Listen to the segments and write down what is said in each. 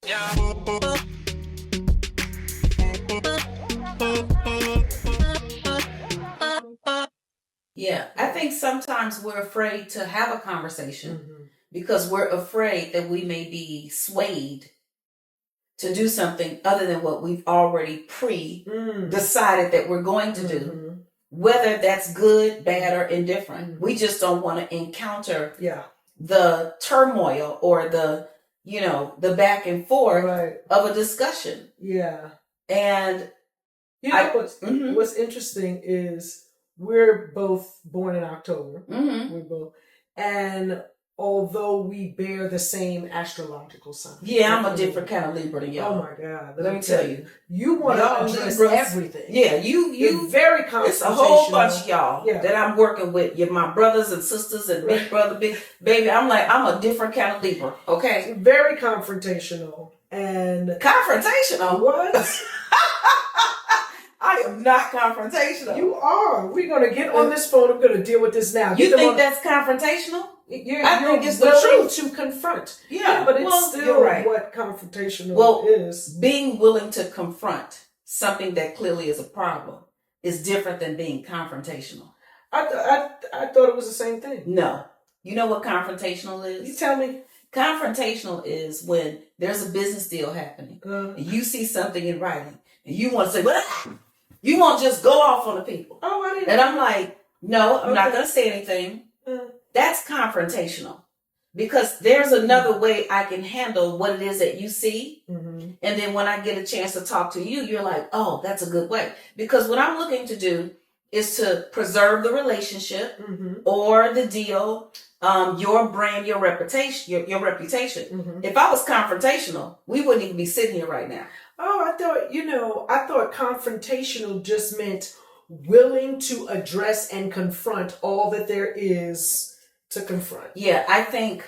Yeah, I think sometimes we're afraid to have a conversation because we're afraid that we may be swayed to do something other than what we've already decided that we're going to do, whether that's good, bad, or indifferent. We just don't want to encounter the turmoil or the back and forth of a discussion. Yeah. And what's interesting is we're both born in October. We're both, and although we bear the same astrological sign. Yeah, I'm a different kind of Libra than y'all. Oh my God. Let me tell you. You want to address everything. Yeah, you very confrontational. It's a whole bunch of y'all that I'm working with. You're my brothers and sisters and big brother, big baby. I'm a different kind of Libra, okay? Very confrontational. And confrontational? What? I am not confrontational. You are. We're going to get on this phone. I'm going to deal with this now. You think that's confrontational? I think it's the truth to confront. Yeah, but it's still what confrontational is. Being willing to confront something that clearly is a problem is different than being confrontational. I thought it was the same thing. No. You know what confrontational is? You tell me. Confrontational is when there's a business deal happening and you see something in writing and you want to say, well, you won't just go off on the people. Oh, I didn't. And I'm like, no, I'm not going to say anything. That's confrontational because there's another way I can handle what it is that you see. And then when I get a chance to talk to you, you're like, oh, that's a good way. Because what I'm looking to do is to preserve the relationship or the deal, your brand, your reputation, your reputation. If I was confrontational, we wouldn't even be sitting here right now. Oh, I thought confrontational just meant willing to address and confront all that there is to confront. Yeah, I think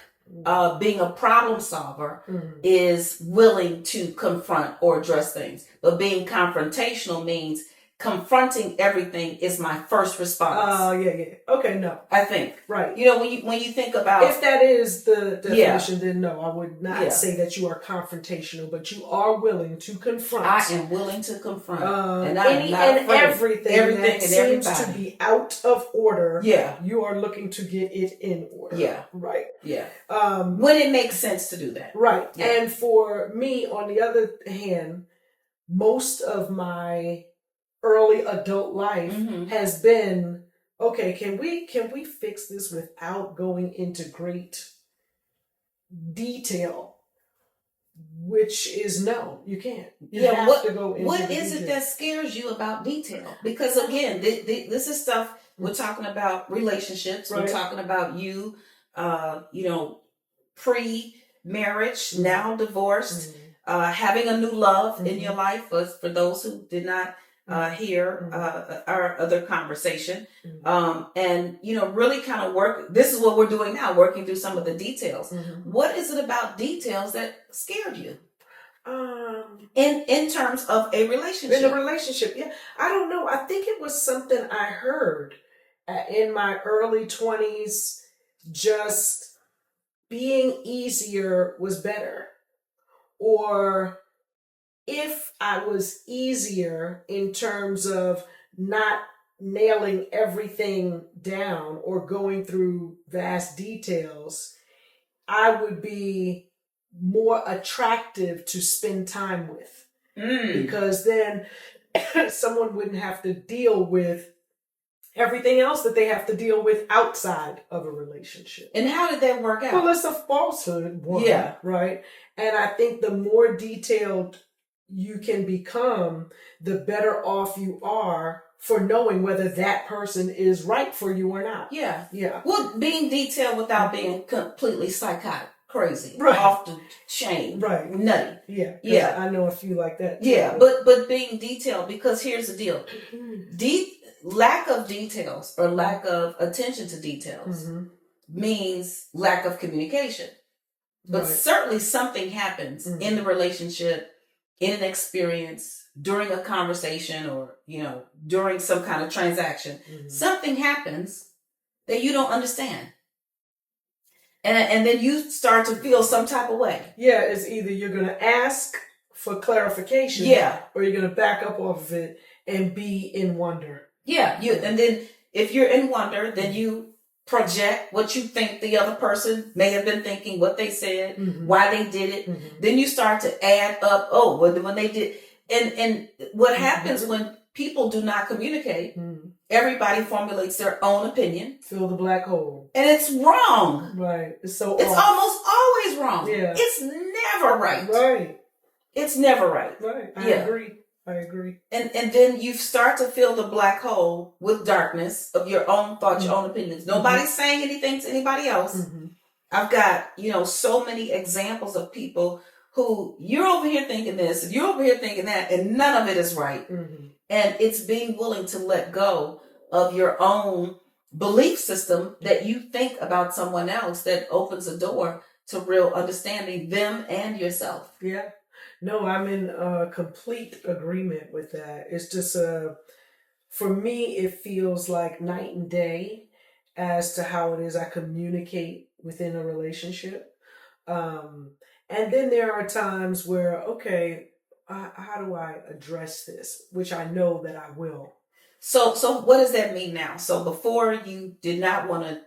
being a problem solver is willing to confront or address things. But being confrontational means confronting everything is my first response. Oh, yeah. Okay, no. I think. Right. You know, when you think about... If that is the definition, then no, I would not say that you are confrontational, but you are willing to confront. I am willing to confront. And everything that seems to be out of order. Yeah. You are looking to get it in order. Yeah. Right. Yeah. When it makes sense to do that. Right. Yeah. And for me, on the other hand, most of my early adult life has been, okay, can we fix this without going into great detail? Which is no, you can't. You have to go into what is it that scares you about detail? Because again, this is stuff we're talking about relationships. We're talking about you, pre-marriage, now divorced, having a new love in your life. For those who did not hear our other conversation, and really kind of work. This is what we're doing now, working through some of the details. What is it about details that scared you? In terms of a relationship. In a relationship, yeah. I don't know. I think it was something I heard in my early 20s. Just being easier was better, or if I was easier in terms of not nailing everything down or going through vast details, I would be more attractive to spend time with. Because then someone wouldn't have to deal with everything else that they have to deal with outside of a relationship. And how did that work out? Well, it's a falsehood one, right? And I think the more detailed you can become, the better off you are for knowing whether that person is right for you or not. Yeah. Yeah. Well, being detailed without being completely psychotic, crazy, off the chain, nutty. Yeah. Yeah. I know a few like that. Yeah. But being detailed, because here's the deal. Lack of details or lack of attention to details means lack of communication. But certainly something happens in the relationship, in an experience, during a conversation, or, during some kind of transaction. Something happens that you don't understand. And then you start to feel some type of way. Yeah, it's either you're going to ask for clarification, or you're going to back up off of it and be in wonder. Yeah, and then if you're in wonder, then you project what you think the other person may have been thinking, what they said, why they did it. Then you start to add up, when they did. And what happens when people do not communicate, everybody formulates their own opinion. Fill the black hole. And it's wrong. Right. It's almost always wrong. Yeah. It's never right. Right. It's never right. Right. I agree. And then you start to fill the black hole with darkness of your own thoughts, your own opinions. Nobody's saying anything to anybody else. I've got, so many examples of people who you're over here thinking this, and you're over here thinking that, and none of it is right. And it's being willing to let go of your own belief system that you think about someone else that opens a door to real understanding them and yourself. Yeah. No, I'm in complete agreement with that. It's just, for me, it feels like night and day as to how it is I communicate within a relationship. And then there are times where, okay, how do I address this? Which I know that I will. So what does that mean now? So before you did not want to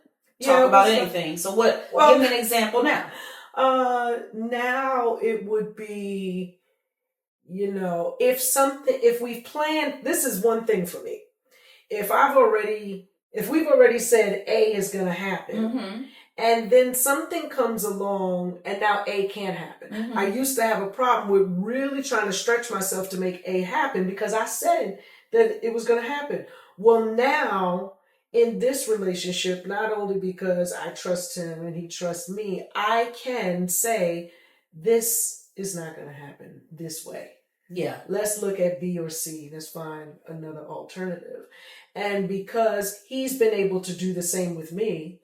talk about anything. So give me an example now. Now it would be, if we've planned, this is one thing for me. If we've already said A is going to happen, and then something comes along and now A can't happen. I used to have a problem with really trying to stretch myself to make A happen because I said that it was going to happen. Well, now in this relationship, not only because I trust him and he trusts me, I can say this is not going to happen this way. Yeah. Let's look at B or C. Let's find another alternative. And because he's been able to do the same with me,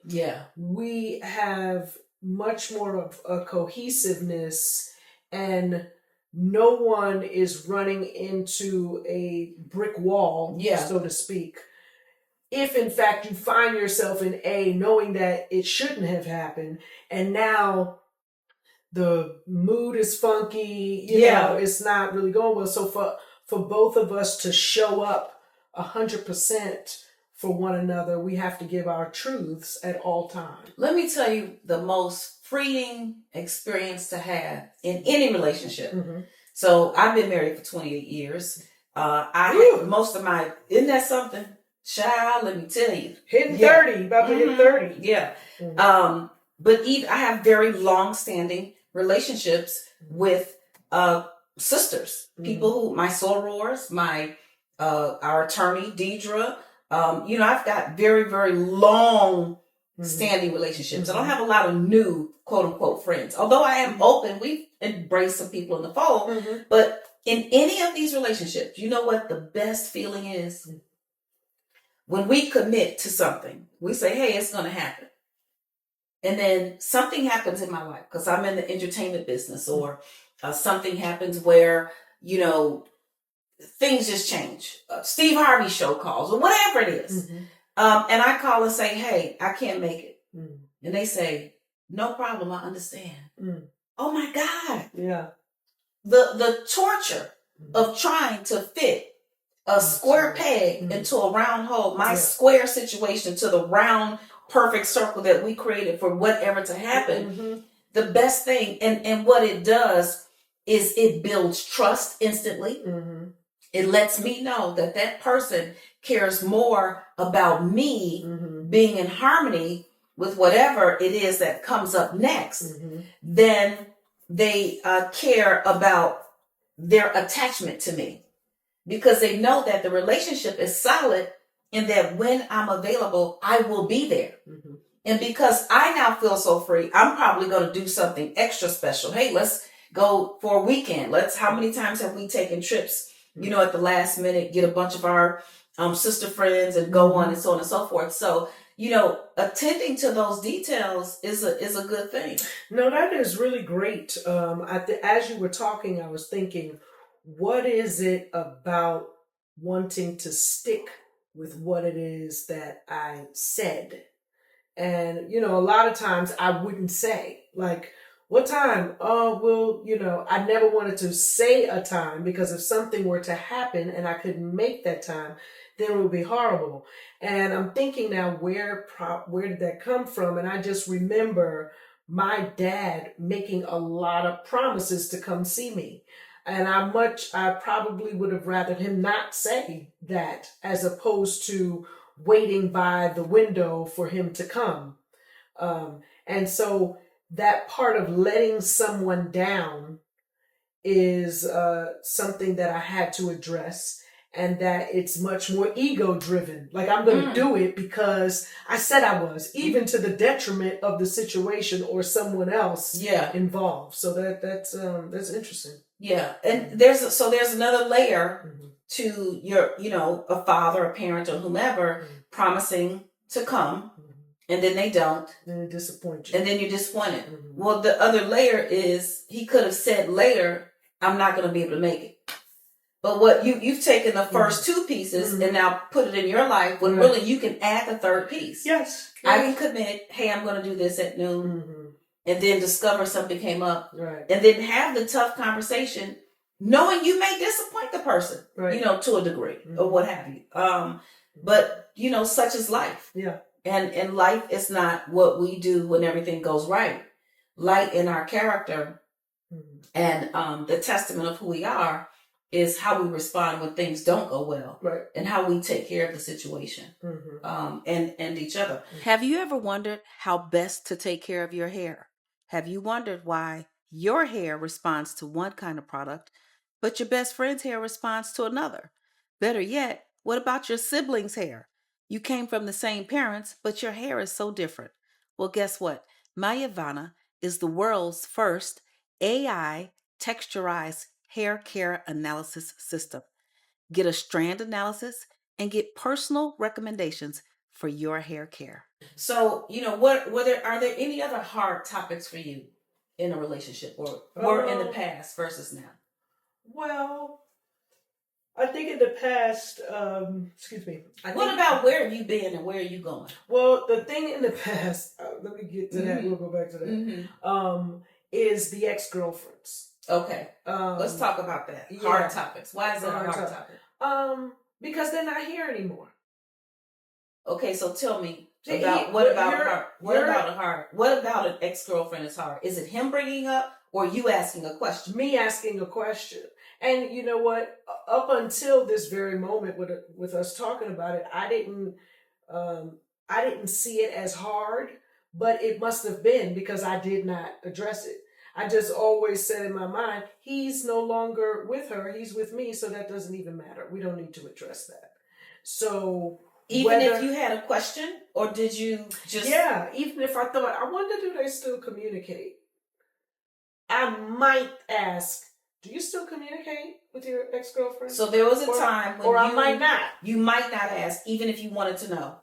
we have much more of a cohesiveness, and no one is running into a brick wall, so to speak. If in fact you find yourself in A knowing that it shouldn't have happened, and now the mood is funky, you know, it's not really going well. So for both of us to show up 100% for one another, we have to give our truths at all times. Let me tell you the most freeing experience to have in any relationship. So I've been married for 28 years. Most of my, isn't that something? Child, let me tell you. Hitting 30, about to hit 30. Yeah. But I have very long-standing relationships with sisters, people who, my sorors, our attorney, Deidre. I've got very, very long standing relationships. I don't have a lot of new quote unquote friends. Although I am open, we've embraced some people in the fold. But in any of these relationships, you know what the best feeling is? When we commit to something, we say, hey, it's going to happen. And then something happens in my life because I'm in the entertainment business, or something happens where, things just change. Steve Harvey show calls or whatever it is. And I call and say, hey, I can't make it. And they say, no problem. I understand. Oh my God. Yeah. The torture of trying to fit a square peg into a round hole, my square situation to the round, perfect circle that we created for whatever to happen. The best thing, and what it does is it builds trust instantly. It lets me know that person cares more about me being in harmony with whatever it is that comes up next than they care about their attachment to me. Because they know that the relationship is solid and that when I'm available, I will be there. And because I now feel so free, I'm probably going to do something extra special. Hey, let's go for a weekend. How many times have we taken trips, at the last minute, get a bunch of our sister friends and go on and so on and so forth. So, attending to those details is a good thing. No, that is really great. As you were talking, I was thinking, what is it about wanting to stick with what it is that I said And, you know, a lot of times I wouldn't say, like, what time? Oh, well, you know, I never wanted to say a time, because if something were to happen and I couldn't make that time, then it would be horrible. And I'm thinking now, where did that come from? And I just remember my dad making a lot of promises to come see me. And I probably would have rather him not say that, as opposed to waiting by the window for him to come. And so that part of letting someone down is something that I had to address, and that it's much more ego driven. Like, I'm going to do it because I said I was, even to the detriment of the situation or someone else involved. So that's interesting. Yeah. And there's another layer to your, you know, a father, a parent, or whomever promising to come, and then they don't. Then they disappoint you. And then you're disappointed. Well, the other layer is he could have said later, I'm not going to be able to make it. But what you've taken the first two pieces and now put it in your life, when really you can add the third piece. Yes. I can commit, hey, I'm going to do this at noon. And then discover something came up. Right. And then have the tough conversation, knowing you may disappoint the person, you know, to a degree or what have you. But, you know, such is life. Yeah. And life is not what we do when everything goes right. Light in our character and the testament of who we are is how we respond when things don't go well, and how we take care of the situation and each other. Have you ever wondered how best to take care of your hair? Have you wondered why your hair responds to one kind of product, but your best friend's hair responds to another? Better yet, what about your siblings' hair? You came from the same parents, but your hair is so different. Well, guess what? MYAVANA is the world's first AI texturized hair care analysis system. Get a strand analysis and get personal recommendations for your hair care. So, you know, are there any other hard topics for you in a relationship, or in the past versus now? Well, I think in the past, What about where have you been and where are you going? Well, the thing in the past, let me get to that. We'll go back to that. Is the ex-girlfriends. Okay. Let's talk about that. Hard topics. Why is that a hard topic? Because they're not here anymore. Okay, so tell me what about an ex-girlfriend is hard? Is it him bringing up or you asking a question? Me asking a question. And you know what? Up until this very moment with us talking about it, I didn't see it as hard, but it must have been because I did not address it. I just always said in my mind, he's no longer with her, he's with me, so that doesn't even matter. We don't need to address that. So even if you had a question, or did you just... Yeah, even if I thought, I wonder, do they still communicate? I might ask, do you still communicate with your ex-girlfriend? So there was a time when I might not. You might not ask, even if you wanted to know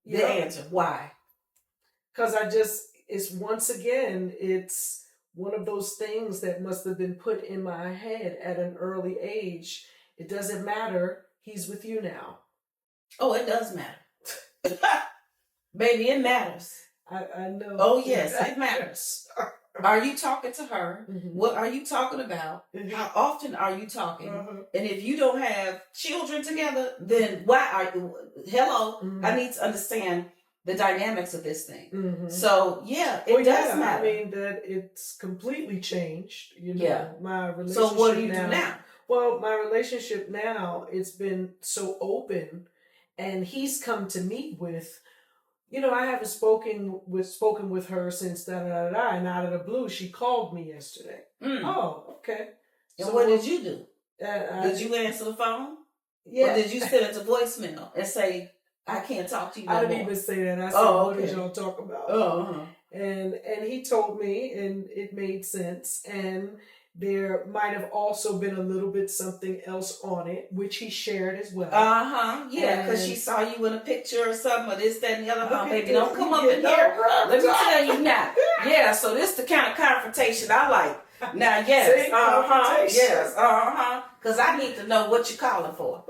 the answer. Why? Because it's one of those things that must have been put in my head at an early age. It doesn't matter. He's with you now. Oh, it does matter. Baby, it matters. I know. Oh, yes, it matters. Are you talking to her? What are you talking about? How often are you talking? And if you don't have children together, then why are you... Hello, I need to understand the dynamics of this thing. So, yeah, it does matter. I mean, that it's completely changed. You know, my relationship. So what do you do now? Well, my relationship now, it's been so open, and he's come to me with, you know, I haven't spoken with her since da-da-da-da, and out of the blue, she called me yesterday. Oh, okay. And so what did you do? Did you answer the phone? Yeah. Or did you send it to voicemail and say, I can't talk to you no more? I didn't even say that. I said, what did y'all talk about? And he told me, and it made sense, and there might have also been a little bit something else on it, which he shared as well. Yeah, because she saw you in a picture or something, or this, that, and the other. Baby, don't come up in here. Let me tell you now. Yeah, so this the kind of confrontation I like. Now, yes. Yes. Because I need to know what you're calling for.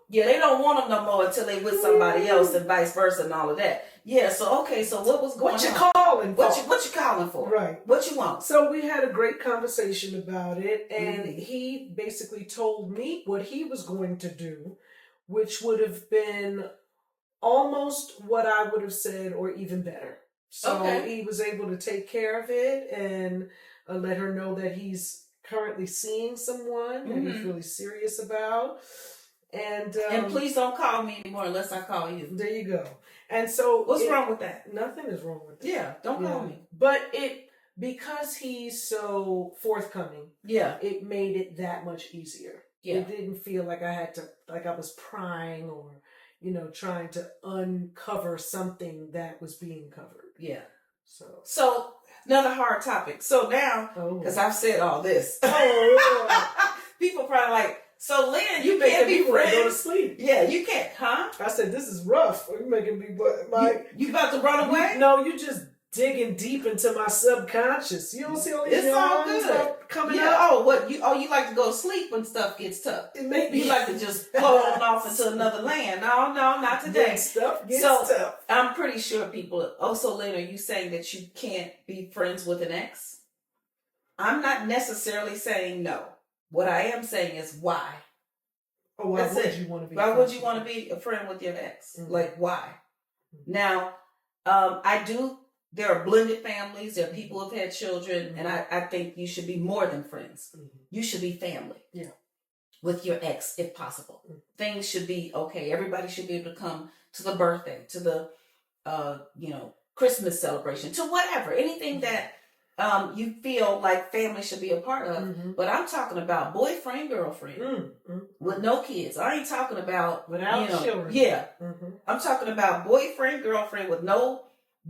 Yeah, they don't want them no more until they with somebody else and vice versa and all of that. Yeah. So okay. So what was going on? What you calling for? What you calling for? Right. What you want? So we had a great conversation about it, and he basically told me what he was going to do, which would have been almost what I would have said, or even better. So he was able to take care of it and let her know that he's currently seeing someone and he's really serious about. And please don't call me anymore unless I call you. There you go. And so what's wrong with that? Nothing is wrong with that. Yeah, don't call me. But because he's so forthcoming, it made it that much easier. Yeah. It didn't feel like I had to, like I was prying or, trying to uncover something that was being covered. Yeah. So another hard topic. So now, because I've said all this, people probably like, so Lynn, you can't be friends. Go to sleep. Yeah, you can't, huh? I said, this is rough. You're making me like you about to run away? No, you just digging deep into my subconscious. You don't see all these coming up. Oh, you like to go to sleep when stuff gets tough. You like to just float off into another land. No, not today. When stuff gets tough. I'm pretty sure people. So Lynn, are you saying that you can't be friends with an ex? I'm not necessarily saying no. What I am saying is why. Oh, why would you want to be? Why would you want to be a friend with your ex? Like why? Now, I do. There are blended families. There are people who have had children, and I think you should be more than friends. You should be family. Yeah. With your ex, if possible. Things should be okay. Everybody should be able to come to the birthday, to the Christmas celebration, to whatever, anything that you feel like family should be a part of. But I'm talking about boyfriend, girlfriend with no kids. I ain't talking about without children. Yeah. I'm talking about boyfriend, girlfriend with no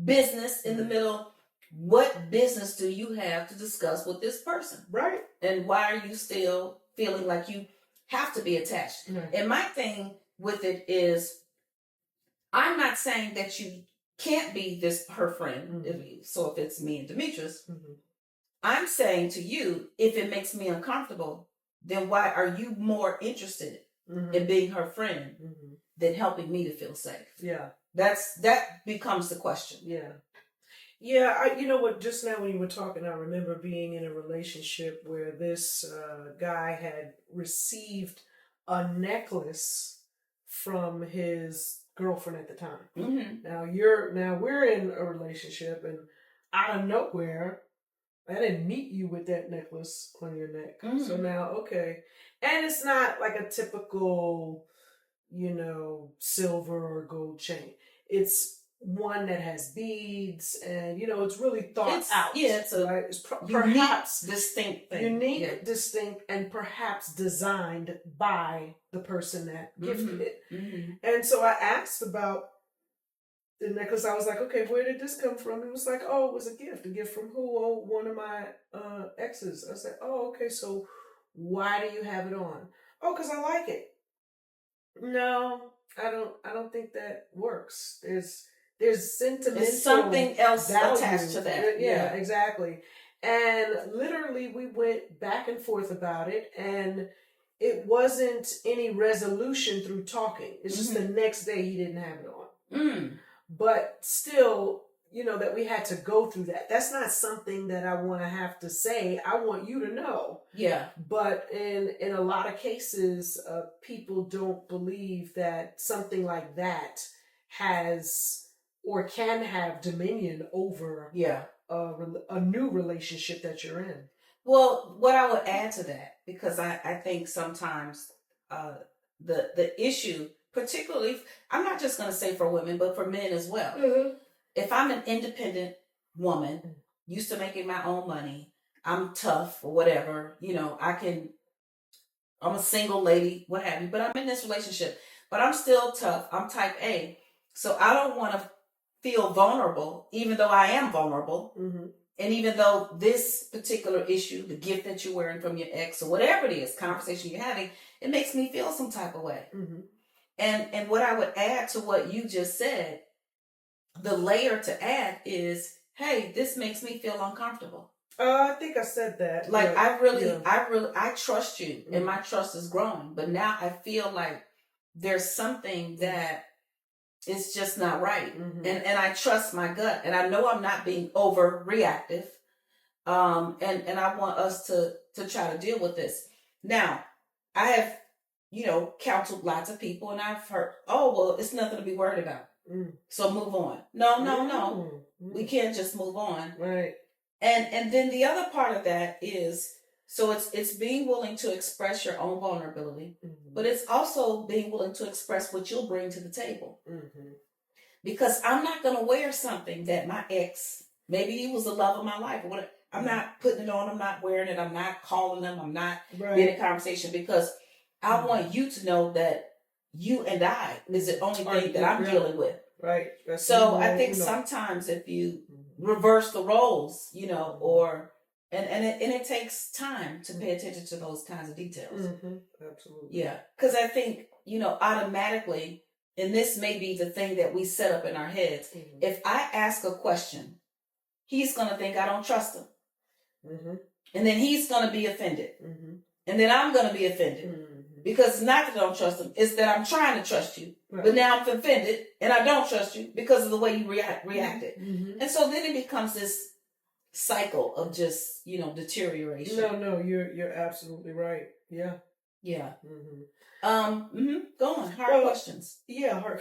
business in the middle. What business do you have to discuss with this person? Right. And why are you still feeling like you have to be attached? And my thing with it is, I'm not saying that you can't be her friend. So if it's me and Demetrius, I'm saying to you, if it makes me uncomfortable, then why are you more interested in being her friend than helping me to feel safe? Yeah. That becomes the question. Yeah. Yeah, you know what, just now when you were talking, I remember being in a relationship where this guy had received a necklace from his girlfriend at the time. Now we're in a relationship, and out of nowhere, I didn't meet you with that necklace on your neck. So now, okay. And it's not like a typical, silver or gold chain. It's one that has beads, and it's really thought out. Yeah, it's perhaps distinct thing. Unique, distinct, and perhaps designed by the person that gifted it. And so I asked about the necklace. I was like, okay, where did this come from? It was like, oh, it was a gift. A gift from who? Oh, one of my exes. I said, oh, okay, so why do you have it on? Oh, because I like it. No, I don't think that works. There's sentimental. There's something else value attached to that. Yeah, exactly. And literally, we went back and forth about it, and it wasn't any resolution through talking. It's just the next day he didn't have it on. But still, that we had to go through that. That's not something that I want to have to say. I want you to know. Yeah. But in a lot of cases, people don't believe that something like that has or can have dominion over a new relationship that you're in. Well, what I would add to that, because I think sometimes the issue, particularly, I'm not just going to say for women, but for men as well. If I'm an independent woman, used to making my own money, I'm tough or whatever, I'm a single lady, what have you, but I'm in this relationship, but I'm still tough. I'm type A. So I don't want to feel vulnerable, even though I am vulnerable. And even though this particular issue, the gift that you're wearing from your ex or whatever it is, conversation you're having, it makes me feel some type of way. And what I would add to what you just said, the layer to add is, hey, this makes me feel uncomfortable. I think I said that. Like, I trust you, and my trust is growing. But now I feel like there's something that it's just not right. Mm-hmm. And I trust my gut, and I know I'm not being overreactive. And I want us to try to deal with this. Now, I have, counseled lots of people, and I've heard, oh, well, it's nothing to be worried about. So move on. No. We can't just move on. Right. And then the other part of that is, so it's being willing to express your own vulnerability, but it's also being willing to express what you'll bring to the table. Because I'm not going to wear something that my ex, maybe he was the love of my life or whatever. I'm not putting it on. I'm not wearing it. I'm not calling them. I'm not being in conversation, because I want you to know that you and I is the only thing that I'm dealing with. Right. So I think sometimes if you reverse the roles, or and it takes time to pay attention to those kinds of details. Absolutely. Yeah, because I think automatically, and this may be the thing that we set up in our heads. If I ask a question, he's gonna think I don't trust him, and then he's gonna be offended, and then I'm gonna be offended. Because it's not that I don't trust him, it's that I'm trying to trust you. Right. But now I'm offended and I don't trust you because of the way you reacted. And so then it becomes this cycle of just, deterioration. No, you're absolutely right. Yeah. Yeah. Go on. Hard questions. Yeah, hard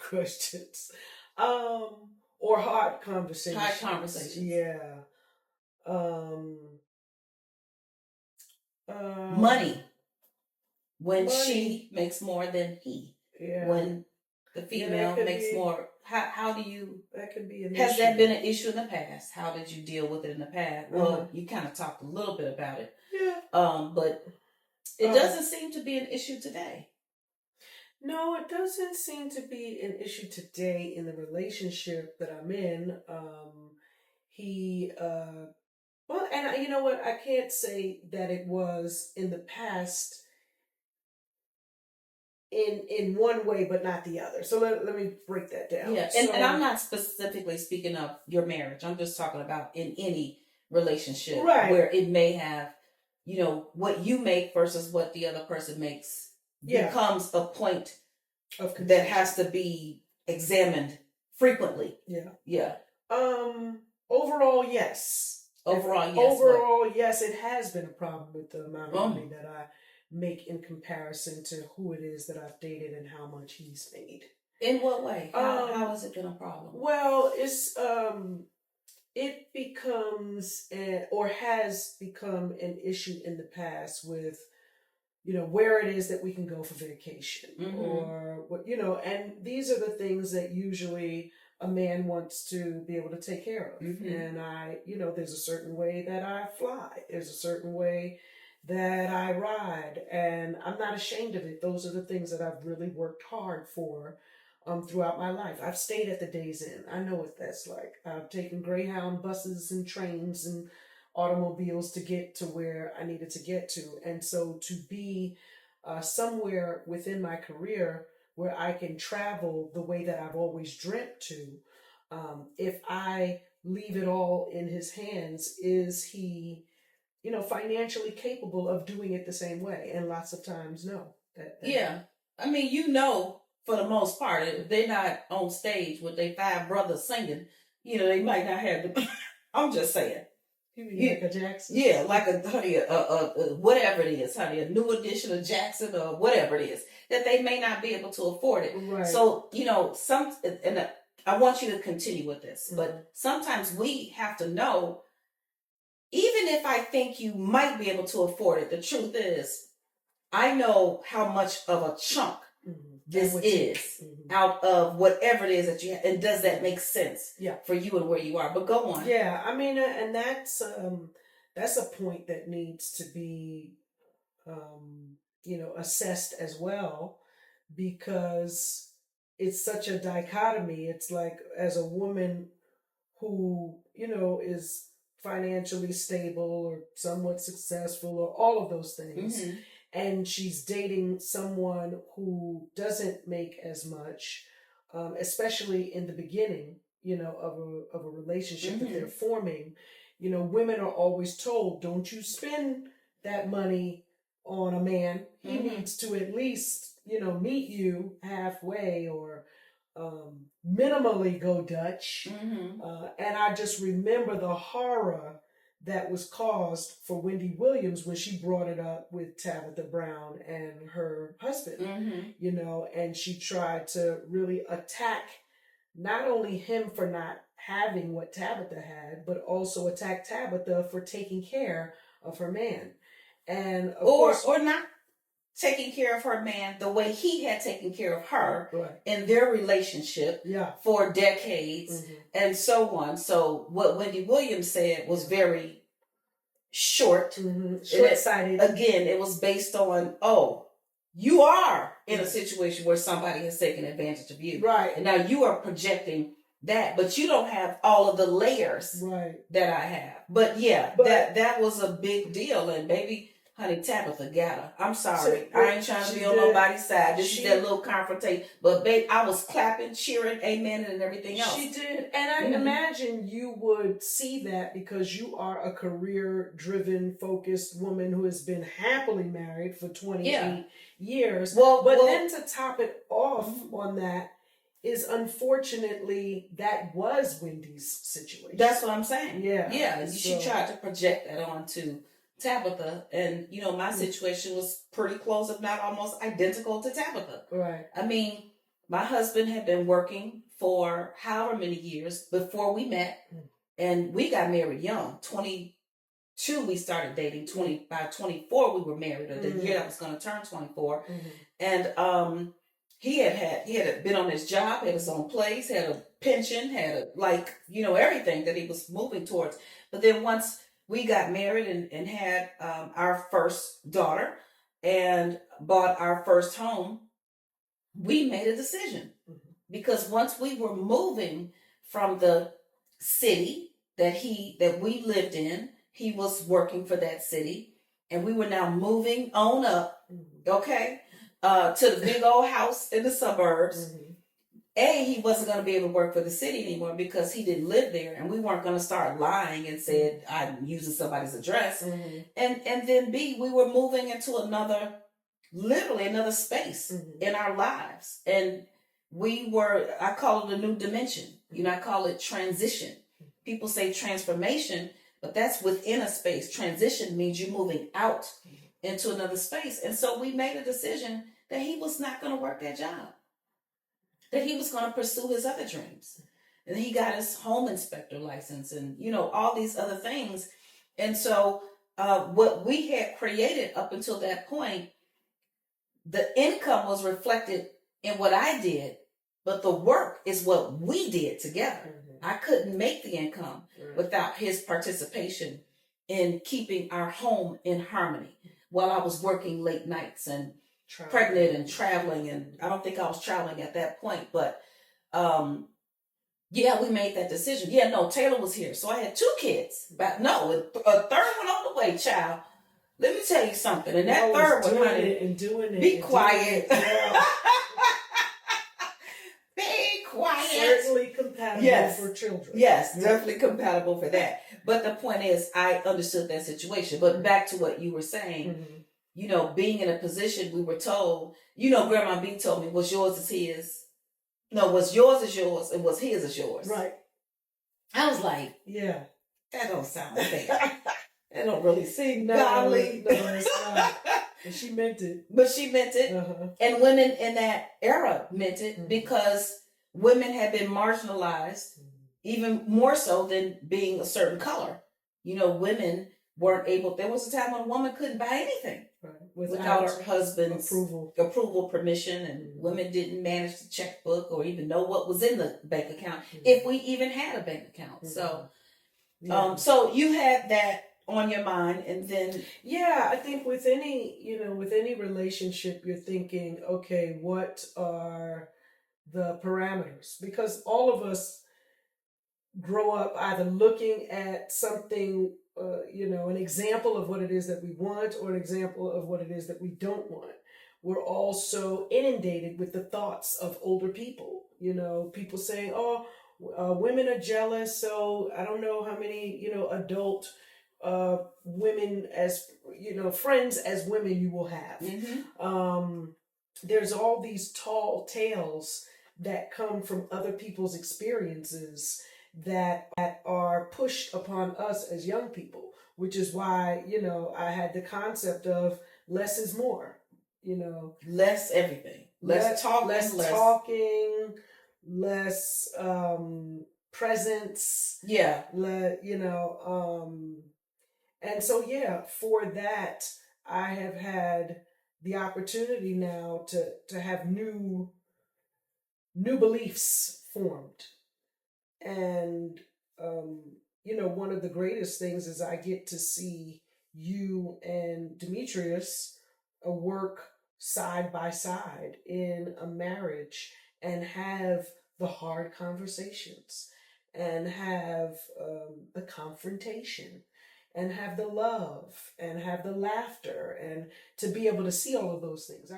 questions. Or hard conversations. Hard conversations. Yeah. Money. When she makes more than he. Yeah. When the female makes more. How do you... That could be an Has issue. that been an issue in the past? How did you deal with it in the past? Well, you kind of talked a little bit about it. Yeah. But it doesn't seem to be an issue today. No, it doesn't seem to be an issue today in the relationship that I'm in. Well, and you know what? I can't say that it was in the past in one way, but not the other. So let me break that down. Yeah, and I'm not specifically speaking of your marriage. I'm just talking about in any relationship where it may have, what you make versus what the other person makes becomes a point of that has to be examined frequently. Yeah. Yeah. Overall, yes. Overall, yes, it has been a problem with the amount of money that I make in comparison to who it is that I've dated and how much he's made. In what way? How has it been a problem? Well, it's it becomes or has become an issue in the past with where it is that we can go for vacation or what and these are the things that usually a man wants to be able to take care of. And I there's a certain way that I fly, there's a certain way that I ride, and I'm not ashamed of it. Those are the things that I've really worked hard for throughout my life. I've stayed at the Days Inn. I know what that's like. I've taken Greyhound buses and trains and automobiles to get to where I needed to get to. And so to be somewhere within my career where I can travel the way that I've always dreamt to, if I leave it all in his hands, is he financially capable of doing it the same way? And lots of times, no. Yeah. I mean, for the most part, if they're not on stage with their 5 brothers singing, they might not have the... I'm just saying. You mean like a Jackson? Yeah, like a whatever it is, honey, a new edition of Jackson or whatever it is, that they may not be able to afford it. Right. So, and I want you to continue with this, but sometimes we have to know, even if I think you might be able to afford it, the truth is, I know how much of a chunk this is out of whatever it is that you have. And does that make sense for you and where you are? But go on. Yeah, I mean, and that's a point that needs to be, assessed as well, because it's such a dichotomy. It's like, as a woman who, is financially stable or somewhat successful or all of those things, and she's dating someone who doesn't make as much, especially in the beginning, of a relationship that they're forming. Women are always told, don't you spend that money on a man. He needs to at least, meet you halfway, or minimally go Dutch. Mm-hmm. And I just remember the horror that was caused for Wendy Williams when she brought it up with Tabitha Brown and her husband, and she tried to really attack not only him for not having what Tabitha had, but also attack Tabitha for taking care of her man. And or not taking care of her man the way he had taken care of her in their relationship for decades and so on. So what Wendy Williams said was very short-sighted. Again, it was based on, you are in a situation where somebody has taken advantage of you. Right. And now you are projecting that, but you don't have all of the layers that I have. But that was a big deal. And baby, honey, Tabitha got her. I'm sorry. I ain't trying to be on nobody's side. This is that little confrontation. But babe, I was clapping, cheering, amen, and everything else. She did. And I imagine you would see that because you are a career-driven, focused woman who has been happily married for 28 years. But then to top it off on that is, unfortunately, that was Wendy's situation. That's what I'm saying. Yeah. She tried to project that onto Tabitha, and my situation was pretty close, if not almost identical to Tabitha. Right. I mean, my husband had been working for however many years before we met, and we got married young. 22 we started dating. By 24 we were married, or the year I was going to turn 24. And he had been on his job, had his own place, had a pension, had everything that he was moving towards. But then once we got married and had our first daughter and bought our first home, we made a decision. Because once we were moving from the city that we lived in, he was working for that city, and we were now moving on up, to the big old house in the suburbs. He wasn't going to be able to work for the city anymore because he didn't live there, and we weren't going to start lying and said I'm using somebody's address. And then B, we were moving into literally another space in our lives, and I call it a new dimension. I call it transition. People say transformation, but that's within a space. Transition means you're moving out into another space. And so we made a decision that he was not going to work that job, that he was going to pursue his other dreams. And he got his home inspector license and, all these other things. And so what we had created up until that point, the income was reflected in what I did, but the work is what we did together. I couldn't make the income without his participation in keeping our home in harmony while I was working late nights and pregnant and traveling. And I don't think I was traveling at that point, but we made that decision. Taylor was here. So I had 2 kids, but no, a third one on the way, child. Let me tell you something. And that third one, honey, be quiet. Be quiet. Certainly compatible for children. Yes, definitely compatible for that. But the point is, I understood that situation. But back to what you were saying, being in a position we were told, Grandma B told me, what's yours is his. No, what's yours is yours, and what's his is yours. Right. I was like, that don't sound fair. That don't really seem godly. No, it's not. And she meant it. But she meant it. And women in that era meant it because women had been marginalized even more so than being a certain color. Women weren't able, there was a time when a woman couldn't buy anything without her husband's approval, permission, and women didn't manage the checkbook or even know what was in the bank account, if we even had a bank account. So you had that on your mind, and then I think with any relationship, you're thinking, okay, what are the parameters? Because all of us grow up either looking at something, an example of what it is that we want, or an example of what it is that we don't want. We're also inundated with the thoughts of older people. People saying, women are jealous, so I don't know how many adult women as friends as women you will have. There's all these tall tales that come from other people's experiences that are pushed upon us as young people, which is why, I had the concept of less is more, less everything, less talking, less presence. Yeah. And so, for that, I have had the opportunity now to have new beliefs formed. And, one of the greatest things is I get to see you and Demetrius work side by side in a marriage and have the hard conversations and have the confrontation and have the love and have the laughter and to be able to see all of those things.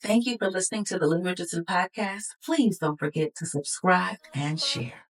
Thank you for listening to the Lynn Richardson podcast. Please don't forget to subscribe and share.